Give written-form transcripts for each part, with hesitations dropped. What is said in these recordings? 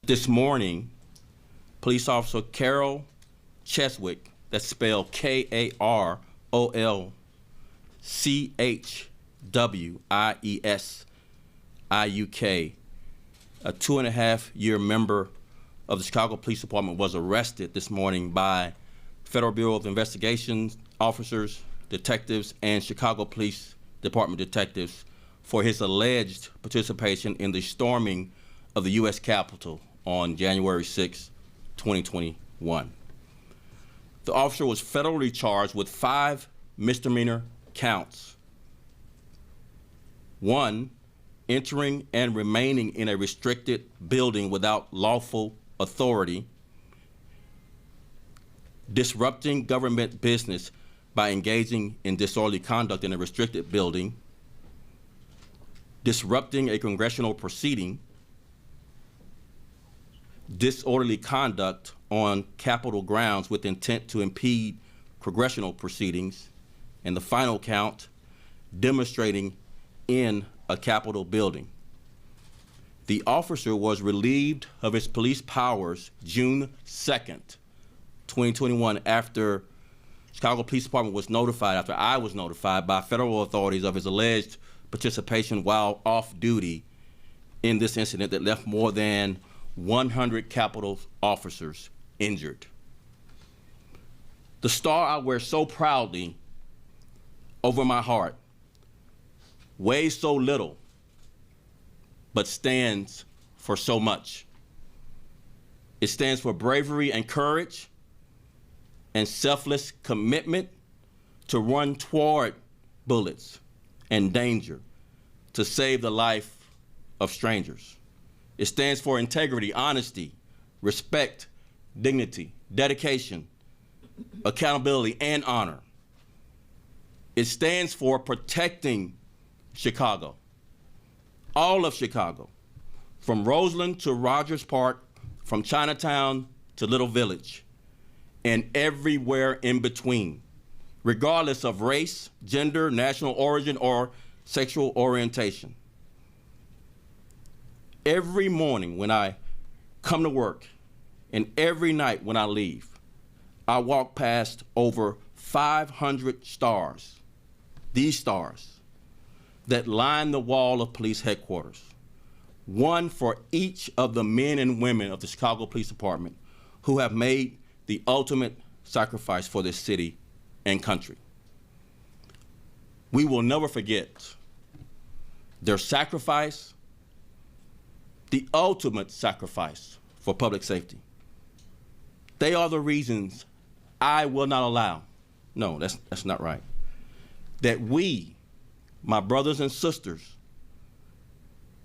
This morning, police officer Carol Cheswick, that's spelled Karolchwiswiuk, a 2.5-year member of the Chicago Police Department, was arrested this morning by Federal Bureau of Investigation officers, detectives, and Chicago Police Department detectives for his alleged participation in the storming of the U.S. Capitol on January 6, 2021. The officer was federally charged with 5 misdemeanor counts. 1, entering and remaining in a restricted building without lawful authority, disrupting government business by engaging in disorderly conduct in a restricted building, disrupting a congressional proceeding, disorderly conduct on Capitol grounds with intent to impede congressional proceedings, and the final count, demonstrating in a Capitol building. The officer was relieved of his police powers June 2nd, 2021, after Chicago Police Department was notified, after I was notified by federal authorities of his alleged participation while off duty in this incident that left more than 100 Capitol officers injured. The star I wear so proudly over my heart weighs so little, but stands for so much. It stands for bravery and courage and selfless commitment to run toward bullets and danger to save the life of strangers. It stands for integrity, honesty, respect, dignity, dedication, accountability, and honor. It stands for protecting Chicago, all of Chicago, from Roseland to Rogers Park, from Chinatown to Little Village, and everywhere in between, regardless of race, gender, national origin, or sexual orientation. Every morning when I come to work and every night when I leave, I walk past over 500 stars, these stars, that line the wall of police headquarters, one for each of the men and women of the Chicago Police Department who have made the ultimate sacrifice for this city and country. We will never forget their sacrifice, the ultimate sacrifice for public safety. They are the reasons I will not allow, no, that's not right, that we, my brothers and sisters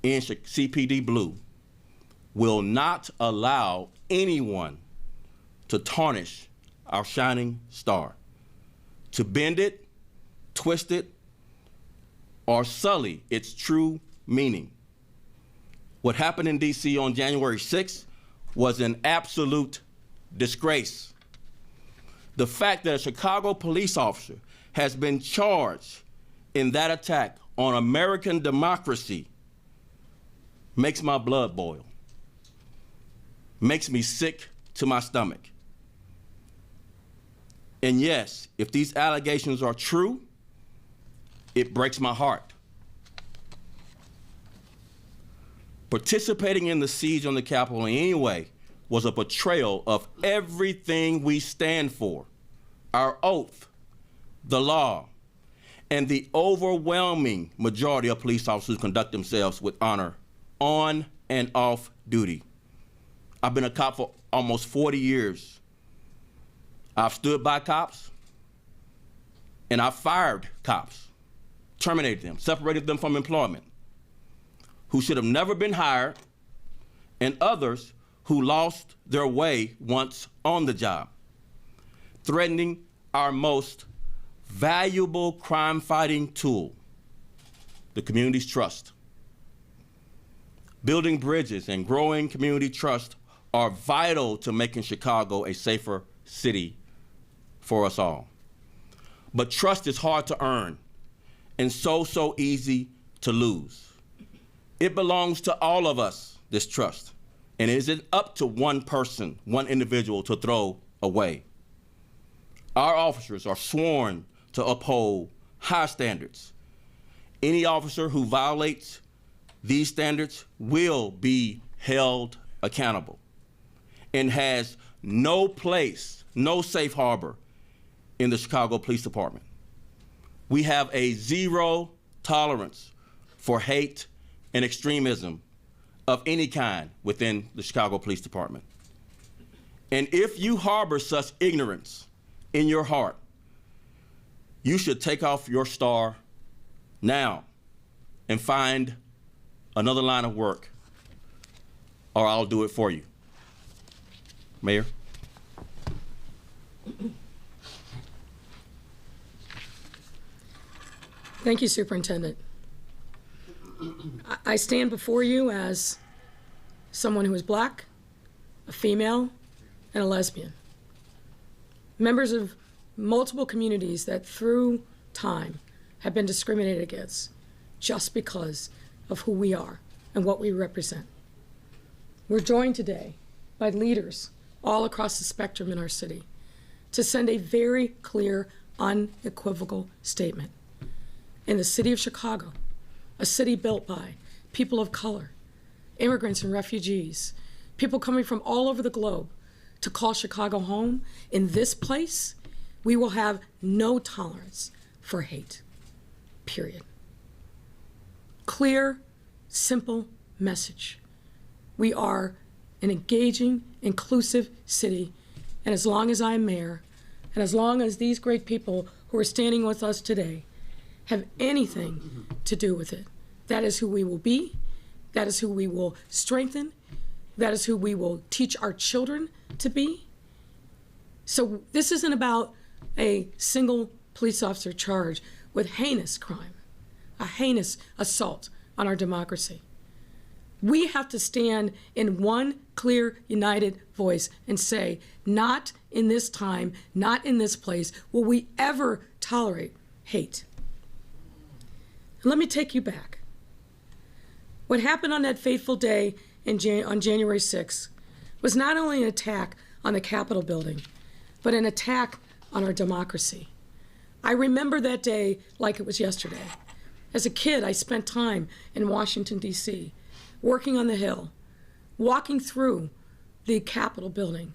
in CPD Blue, will not allow anyone to tarnish our shining star, to bend it, twist it, or sully its true meaning. What happened in DC on January 6th was an absolute disgrace. The fact that a Chicago police officer has been charged in that attack on American democracy makes my blood boil, makes me sick to my stomach. And yes, if these allegations are true, it breaks my heart. Participating in the siege on the Capitol in any way was a betrayal of everything we stand for, our oath, the law, and the overwhelming majority of police officers conduct themselves with honor on and off duty. I've been a cop for almost 40 years. I've stood by cops, and I've fired cops, terminated them, separated them from employment, who should have never been hired, and others who lost their way once on the job, threatening our most valuable crime-fighting tool, the community's trust. Building bridges and growing community trust are vital to making Chicago a safer city for us all. But trust is hard to earn and so easy to lose. It belongs to all of us, this trust. and it isn't up to one person, one individual to throw away. Our officers are sworn to uphold high standards. Any officer who violates these standards will be held accountable and has no place, no safe harbor in the Chicago Police Department. We have a zero tolerance for hate and extremism of any kind within the Chicago Police Department. And if you harbor such ignorance in your heart, you should take off your star now and find another line of work, or I'll do it for you. Mayor. Thank you, Superintendent. I stand before you as someone who is Black, a female, and a lesbian. Members of multiple communities that through time have been discriminated against just because of who we are and what we represent. We're joined today by leaders all across the spectrum in our city to send a very clear, unequivocal statement. In the city of Chicago, a city built by people of color, immigrants and refugees, people coming from all over the globe to call Chicago home, in this place, we will have no tolerance for hate, period. Clear, simple message. We are an engaging, inclusive city, and as long as I'm mayor, and as long as these great people who are standing with us today have anything to do with it, that is who we will be, that is who we will strengthen, that is who we will teach our children to be. So this isn't about a single police officer charged with heinous crime, a heinous assault on our democracy. We have to stand in one clear, united voice and say, not in this time, not in this place, will we ever tolerate hate. And let me take you back. What happened on that fateful day on January 6th was not only an attack on the Capitol building, but an attack on our democracy. I remember that day like it was yesterday. As a kid, I spent time in Washington, D.C., working on the Hill, walking through the Capitol building,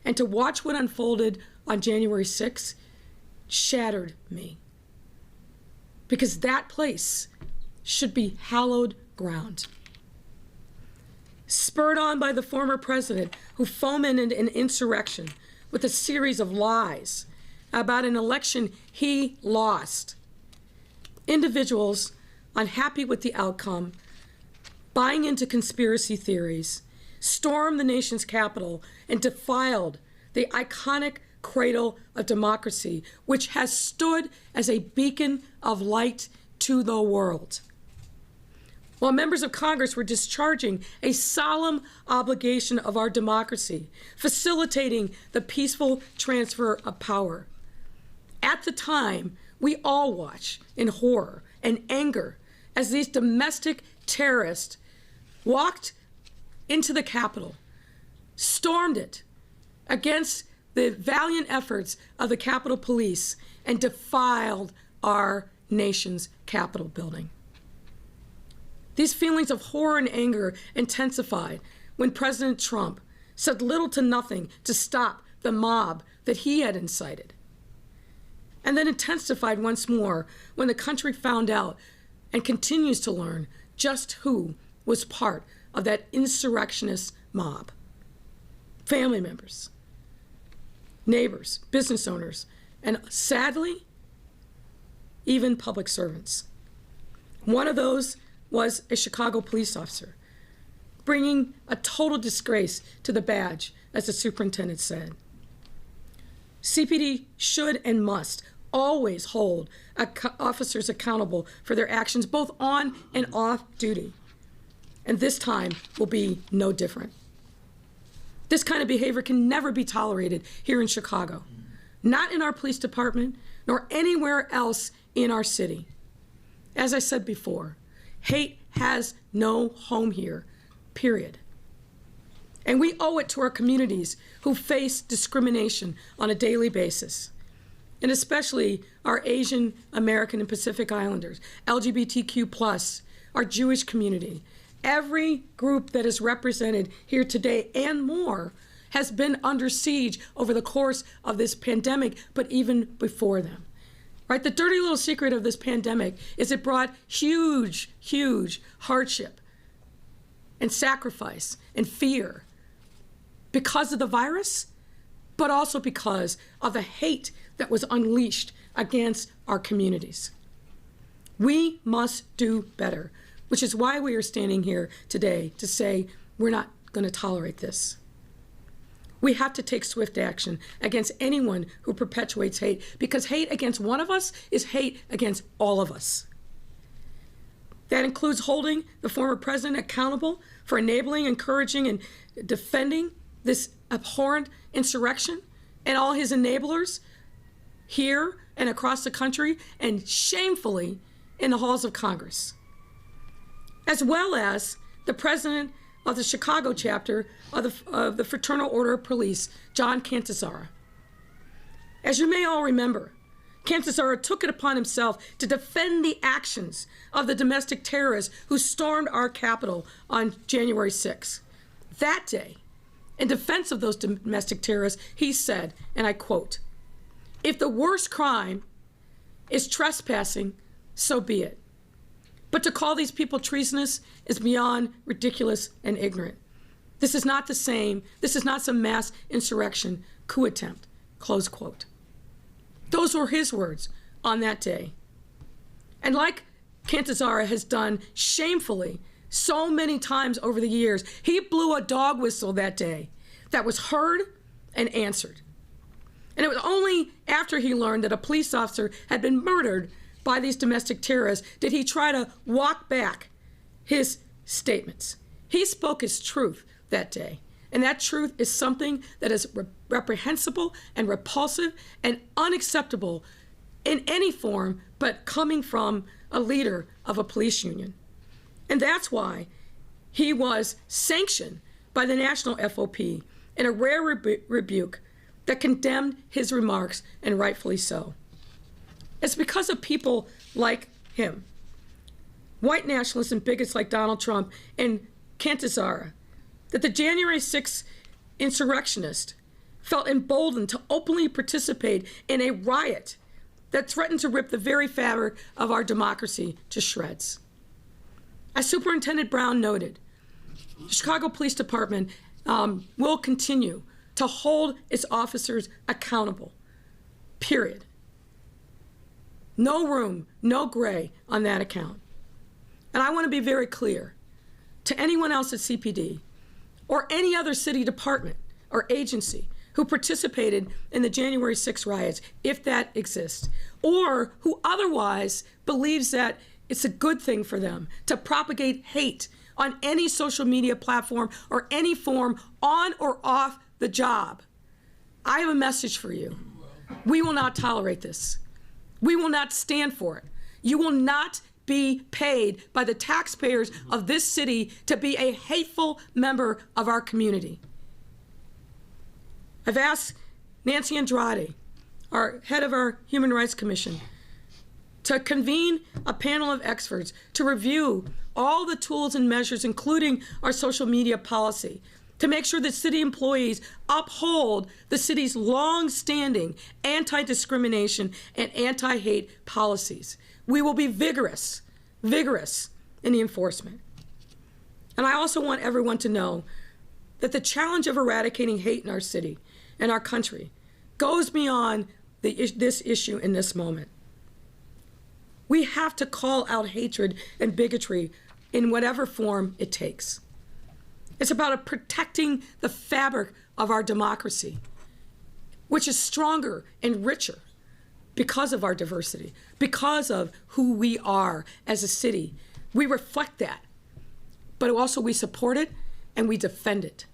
and to watch what unfolded on January 6th shattered me. Because that place should be hallowed ground. Spurred on by the former president who fomented an insurrection with a series of lies about an election he lost. Individuals unhappy with the outcome, buying into conspiracy theories, stormed the nation's capital and defiled the iconic cradle of democracy, which has stood as a beacon of light to the world. While members of Congress were discharging a solemn obligation of our democracy, facilitating the peaceful transfer of power. At the time, we all watched in horror and anger as these domestic terrorists walked into the Capitol, stormed it against the valiant efforts of the Capitol Police, and defiled our nation's Capitol building. These feelings of horror and anger intensified when President Trump said little to nothing to stop the mob that he had incited. And then intensified once more when the country found out and continues to learn just who was part of that insurrectionist mob. Family members, neighbors, business owners, and sadly, even public servants. One of those was a Chicago police officer, bringing a total disgrace to the badge, as the superintendent said. CPD should and must always hold officers accountable for their actions both on and off duty. And this time will be no different. This kind of behavior can never be tolerated here in Chicago, not in our police department, nor anywhere else in our city. As I said before, hate has no home here, period. And we owe it to our communities who face discrimination on a daily basis, and especially our Asian American and Pacific Islanders, LGBTQ+, our Jewish community. Every group that is represented here today and more has been under siege over the course of this pandemic, but even before them. Right? The dirty little secret of this pandemic is it brought huge, huge hardship and sacrifice and fear because of the virus, but also because of the hate that was unleashed against our communities. We must do better, which is why we are standing here today to say we're not going to tolerate this. We have to take swift action against anyone who perpetuates hate, because hate against one of us is hate against all of us. That includes holding the former president accountable for enabling, encouraging, and defending this abhorrent insurrection and all his enablers here and across the country and shamefully in the halls of Congress, as well as the president of the Chicago chapter of the Fraternal Order of Police, John Cantazzara. As you may all remember, Cantazzara took it upon himself to defend the actions of the domestic terrorists who stormed our Capitol on January 6th. That day, in defense of those domestic terrorists, he said, and I quote, "If the worst crime is trespassing, so be it. But to call these people treasonous is beyond ridiculous and ignorant. This is not the same. This is not some mass insurrection coup attempt," close quote. Those were his words on that day. And like Cantazzara has done shamefully so many times over the years, he blew a dog whistle that day that was heard and answered. And it was only after he learned that a police officer had been murdered by these domestic terrorists did he try to walk back his statements. He spoke his truth that day, and that truth is something that is reprehensible and repulsive and unacceptable in any form but coming from a leader of a police union. And that's why he was sanctioned by the national FOP in a rare rebuke that condemned his remarks, and rightfully so. It's because of people like him, white nationalists and bigots like Donald Trump and Cantazzara, that the January 6th insurrectionists felt emboldened to openly participate in a riot that threatened to rip the very fabric of our democracy to shreds. As Superintendent Brown noted, the Chicago Police Department will continue to hold its officers accountable, period. No room, no gray on that account. And I want to be very clear to anyone else at CPD or any other city department or agency who participated in the January 6 riots, if that exists, or who otherwise believes that it's a good thing for them to propagate hate on any social media platform or any form on or off the job. I have a message for you. We will not tolerate this. We will not stand for it. You will not be paid by the taxpayers of this city to be a hateful member of our community. I've asked Nancy Andrade, our head of our Human Rights Commission, to convene a panel of experts to review all the tools and measures, including our social media policy, to make sure that city employees uphold the city's long-standing anti-discrimination and anti-hate policies. We will be vigorous in the enforcement. And I also want everyone to know that the challenge of eradicating hate in our city and our country goes beyond this issue in this moment. We have to call out hatred and bigotry in whatever form it takes. It's about protecting the fabric of our democracy, which is stronger and richer because of our diversity, because of who we are as a city. We reflect that, but also we support it and we defend it.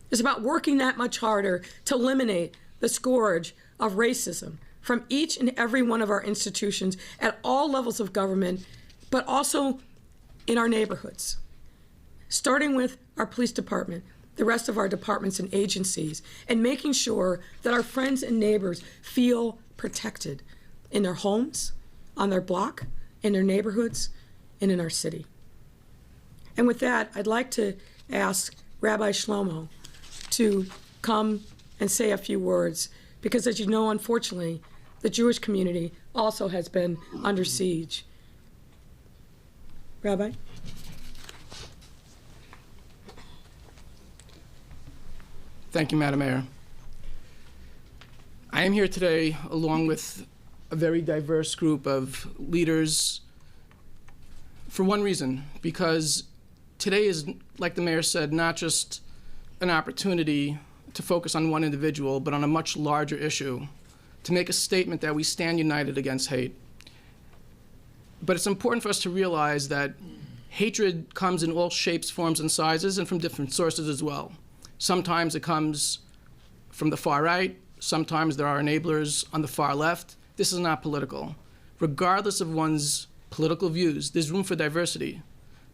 It's about working that much harder to eliminate the scourge of racism from each and every one of our institutions at all levels of government, but also in our neighborhoods, starting with our police department the rest of our departments and agencies, and making sure that our friends and neighbors feel protected in their homes, on their block, in their neighborhoods, and in our city. And with that, I'd like to ask Rabbi Shlomo to come and say a few words, because as you know, unfortunately, the Jewish community also has been under siege. Rabbi? Thank you, Madam Mayor. I am here today along with a very diverse group of leaders for one reason, because today is, like the mayor said, not just an opportunity to focus on one individual, but on a much larger issue, to make a statement that we stand united against hate. But it's important for us to realize that hatred comes in all shapes, forms, and sizes, and from different sources as well. Sometimes it comes from the far right. Sometimes there are enablers on the far left. This is not political. Regardless of one's political views, there's room for diversity.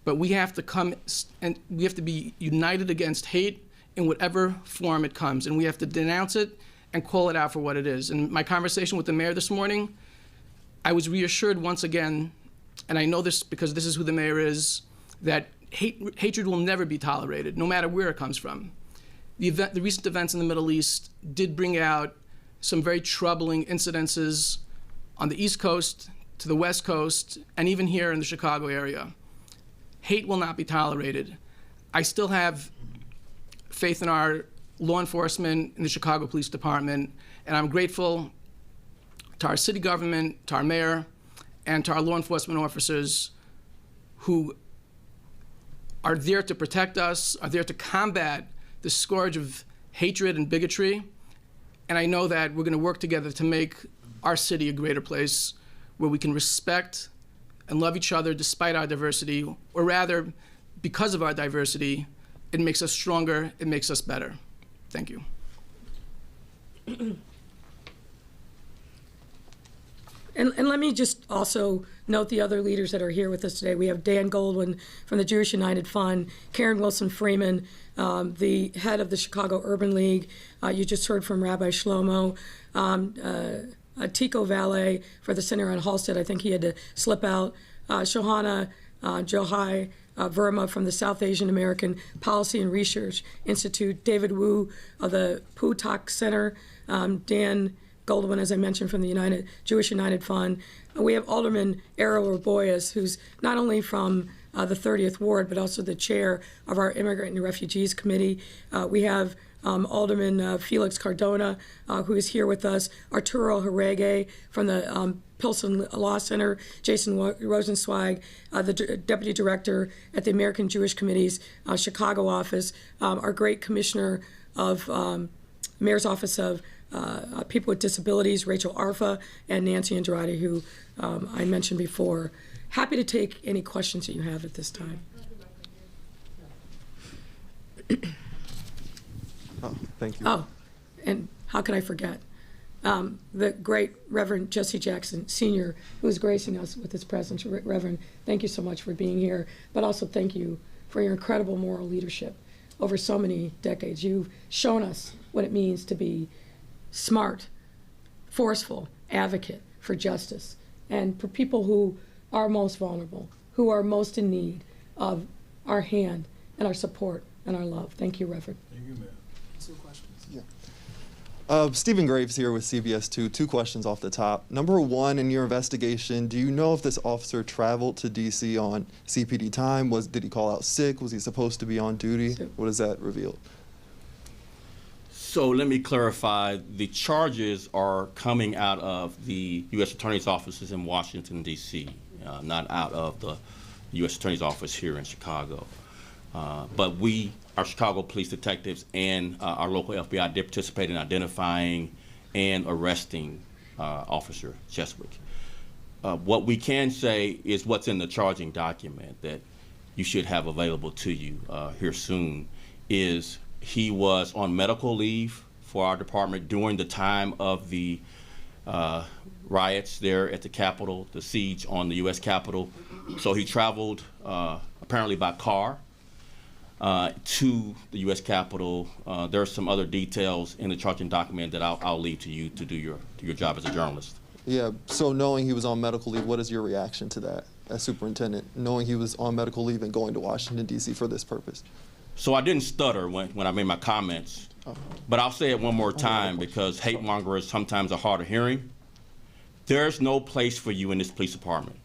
But we have to come and we have to be united against hate in whatever form it comes. And we have to denounce it and call it out for what it is. In my conversation with the mayor this morning, I was reassured once again, and I know this because this is who the mayor is, that hatred will never be tolerated, no matter where it comes from. The recent events in the Middle East did bring out some very troubling incidences on the East Coast, to the West Coast, and even here in the Chicago area. Hate will not be tolerated. I still have faith in our law enforcement, in the Chicago Police Department, and I'm grateful to our city government, to our mayor, and to our law enforcement officers who are there to protect us, are there to combat the scourge of hatred and bigotry. And I know that we're going to work together to make our city a greater place where we can respect and love each other despite our diversity, or rather, because of our diversity, it makes us stronger, it makes us better. Thank you. And let me just also note the other leaders that are here with us today. We have Dan Goldwyn from the Jewish United Fund, Karen Wilson Freeman, the head of the Chicago Urban League. You just heard from Rabbi Shlomo. Tico Valet for the Center on Halstead. I think he had to slip out. Shohana Johai Verma from the South Asian American Policy and Research Institute. David Wu of the Putak Center. Dan Goldwyn, as I mentioned, from the Jewish United Fund. We have Alderman Errol Boyas, who's not only from the 30th Ward, but also the chair of our Immigrant and Refugees Committee. We have Alderman Felix Cardona, who is here with us, Arturo Harege from the Pilsen Law Center, Jason Rosenzweig, the Deputy Director at the American Jewish Committee's Chicago office, our great Commissioner of Mayor's Office of People with Disabilities, Rachel Arfa, and Nancy Andrade, who I mentioned before. Happy to take any questions that you have at this time. Oh, thank you. Oh, and how could I forget? The great Reverend Jesse Jackson, Sr., who is gracing us with his presence. Reverend, thank you so much for being here, but also thank you for your incredible moral leadership over so many decades. You've shown us what it means to be smart, forceful advocate for justice, and for people who are most vulnerable, who are most in need of our hand and our support and our love. Thank you, Reverend. Thank you, ma'am. Some questions. Yeah. Stephen Graves here with CBS 2. Two questions off the top. Number one, in your investigation, do you know if this officer traveled to D.C. on CPD time? Did he call out sick? Was he supposed to be on duty? What does that reveal? So let me clarify. The charges are coming out of the U.S. Attorney's offices in Washington, D.C., not out of the U.S. Attorney's office here in Chicago. But our Chicago police detectives and our local FBI did participate in identifying and arresting Officer Cheswick. What we can say is what's in the charging document that you should have available to you here soon is he was on medical leave for our department during the time of the riots there at the Capitol, the siege on the U.S. Capitol. So he traveled apparently by car. to the U.S. Capitol. There are some other details in the charging document that I'll leave to you to do your job as a journalist. Yeah, so knowing he was on medical leave, what is your reaction to that as superintendent, knowing he was on medical leave and going to Washington, D.C. for this purpose? So I didn't stutter when I made my comments, but I'll say it one more time because hate mongers sometimes are hard of hearing. There's no place for you in this police department.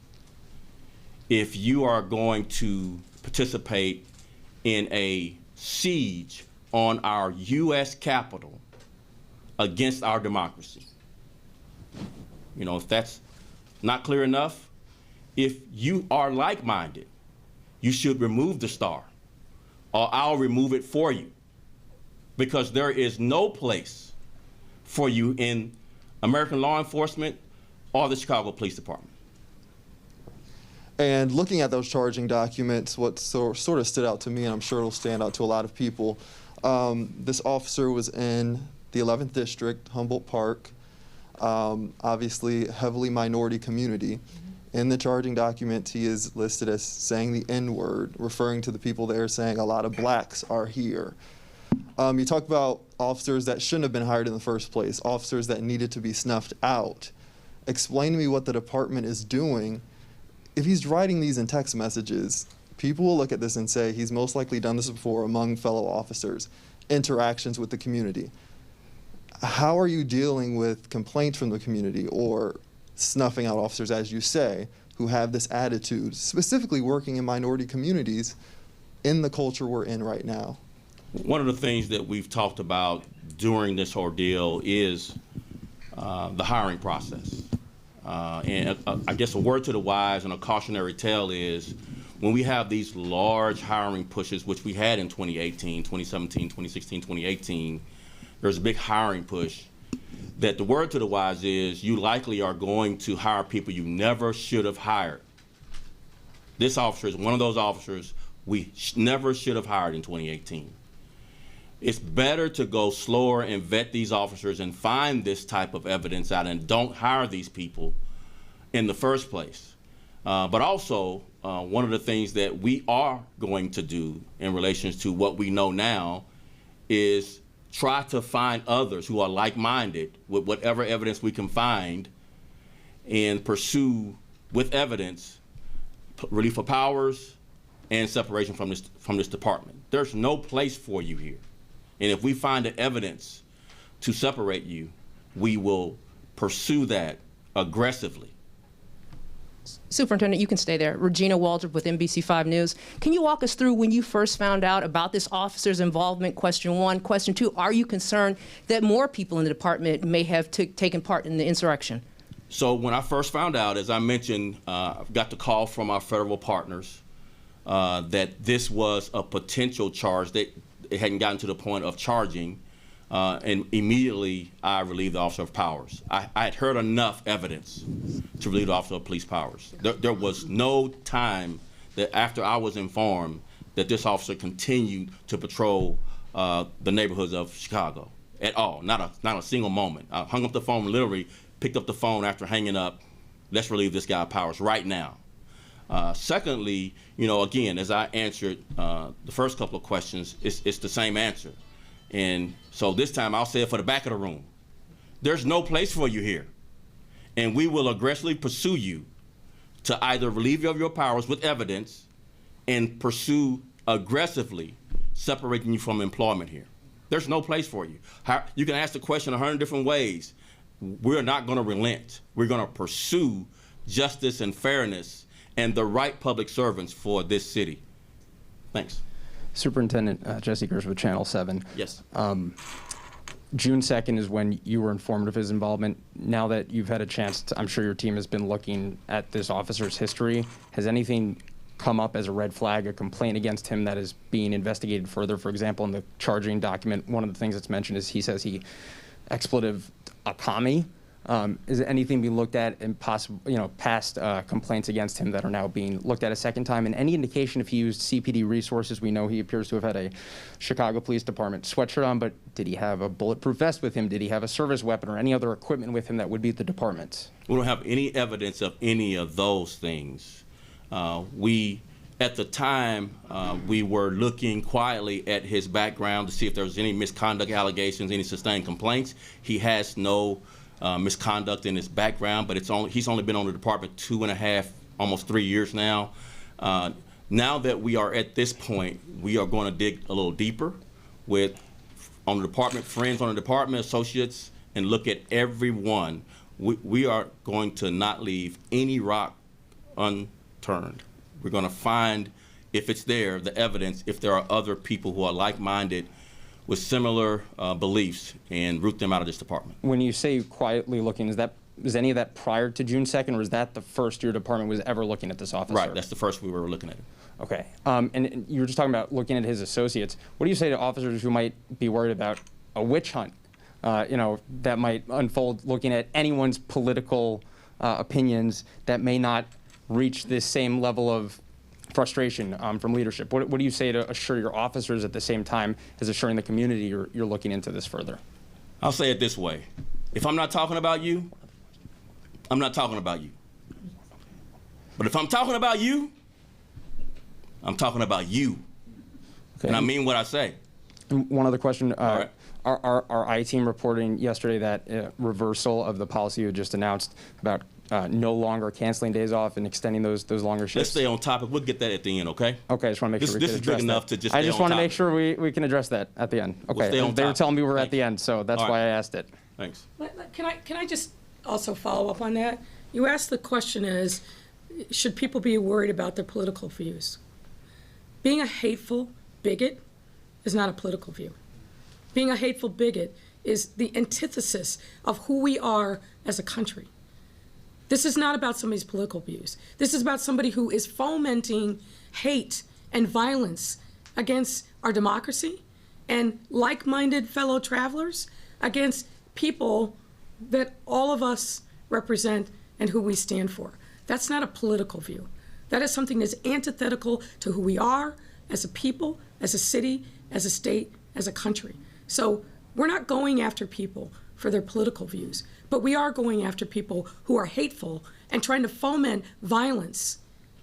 If you are going to participate in a siege on our U.S. Capitol against our democracy. You know, if that's not clear enough, if you are like-minded, you should remove the star, or I'll remove it for you, because there is no place for you in American law enforcement or the Chicago Police Department. And looking at those charging documents, what sort of stood out to me, and I'm sure it'll stand out to a lot of people, this officer was in the 11th District, Humboldt Park, obviously heavily minority community. In the charging document, he is listed as saying the N-word, referring to the people there, saying a lot of blacks are here. You talk about officers that shouldn't have been hired in the first place, officers that needed to be snuffed out. Explain to me what the department is doing. If he's writing these in text messages, people will look at this and say he's most likely done this before among fellow officers, interactions with the community. How are you dealing with complaints from the community or snuffing out officers, as you say, who have this attitude, specifically working in minority communities in the culture we're in right now? One of the things that we've talked about during this ordeal is the hiring process. And I guess a word to the wise and a cautionary tale is when we have these large hiring pushes, which we had in 2018, 2017, 2016, 2018, there's a big hiring push, that the word to the wise is you likely are going to hire people you never should have hired. This officer is one of those officers we never should have hired in 2018. It's better to go slower and vet these officers and find this type of evidence out and don't hire these people in the first place. But also, one of the things that we are going to do in relation to what we know now is try to find others who are like-minded with whatever evidence we can find and pursue with evidence relief of powers and separation from this department. There's no place for you here. And if we find the evidence to separate you, we will pursue that aggressively. Superintendent, you can stay there. Regina Waldrop with NBC5 News. Can you walk us through when you first found out about this officer's involvement, question one? Question two, are you concerned that more people in the department may have taken part in the insurrection? So when I first found out, as I mentioned, I got the call from our federal partners that this was a potential charge. That it hadn't gotten to the point of charging, and immediately I relieved the officer of powers. I had heard enough evidence to relieve the officer of police powers. There was no time that after I was informed that this officer continued to patrol the neighborhoods of Chicago at all, not a single moment. I hung up the phone, literally picked up the phone after hanging up. Let's relieve this guy of powers right now. Secondly, you know, again, as I answered the first couple of questions, it's the same answer. And so this time I'll say it for the back of the room. There's no place for you here. And we will aggressively pursue you to either relieve you of your powers with evidence and pursue aggressively separating you from employment here. There's no place for you. You can ask the question 100 different ways. We're not going to relent. We're going to pursue justice and fairness and the right public servants for this city. Thanks. Superintendent Jesse Gers with Channel 7. Yes. June 2nd is when you were informed of his involvement. Now that you've had a chance to, I'm sure your team has been looking at this officer's history. Has anything come up as a red flag, a complaint against him that is being investigated further? For example, in the charging document, one of the things that's mentioned is he says he expletive Akami. Is anything being looked at in possible, past complaints against him that are now being looked at a second time? And any indication if he used CPD resources? We know he appears to have had a Chicago Police Department sweatshirt on, but did he have a bulletproof vest with him? Did he have a service weapon or any other equipment with him that would be at the department? We don't have any evidence of any of those things. We At the time, we were looking quietly at his background to see if there was any misconduct allegations, any sustained complaints. He has no misconduct in his background, but he's only been on the department 2.5, almost 3 years now. Now that we are at this point, we are going to dig a little deeper with on the department, friends on the department, associates, and look at everyone. We are going to not leave any rock unturned. We're going to find, if it's there, the evidence, if there are other people who are like-minded with similar beliefs, and root them out of this department. When you say quietly looking, is any of that prior to June 2nd, or is that the first your department was ever looking at this officer? Right, that's the first we were looking at it. Okay. And you were just talking about looking at his associates. What do you say to officers who might be worried about a witch hunt, that might unfold looking at anyone's political opinions that may not reach this same level of frustration from leadership? What do you say to assure your officers at the same time as assuring the community you're looking into this further? I'll say it this way. If I'm not talking about you, I'm not talking about you. But if I'm talking about you, I'm talking about you. Okay. And I mean what I say. One other question. All right. Our I-team reporting yesterday that reversal of the policy you just announced about no longer canceling days off and extending those longer shifts. Let's stay on topic. We'll get that at the end, okay? Okay, I just want to make sure we can address that. This is big enough to just stay on I just want to topic. make sure we can address that at the end. Okay, We'll stay on they were topic. telling me we're Thanks. at the end, so that's All why right. I asked it. Thanks. Can I just also follow up on that? You asked the question is, should people be worried about their political views? Being a hateful bigot is not a political view. Being a hateful bigot is the antithesis of who we are as a country. This is not about somebody's political views. This is about somebody who is fomenting hate and violence against our democracy and like-minded fellow travelers, against people that all of us represent and who we stand for. That's not a political view. That is something that's antithetical to who we are as a people, as a city, as a state, as a country. So we're not going after people for their political views, but we are going after people who are hateful and trying to foment violence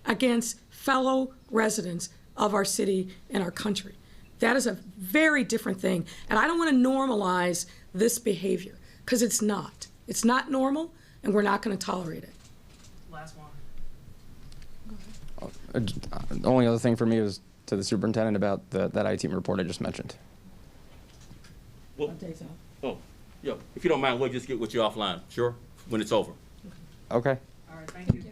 against fellow residents of our city and our country. That is a very different thing. And I don't want to normalize this behavior, because it's not. It's not normal, and we're not going to tolerate it. Last one. The only other thing for me was to the superintendent about that I-team report I just mentioned. Well, if you don't mind, we'll just get with you offline, sure, when it's over. Okay. All right, thank you.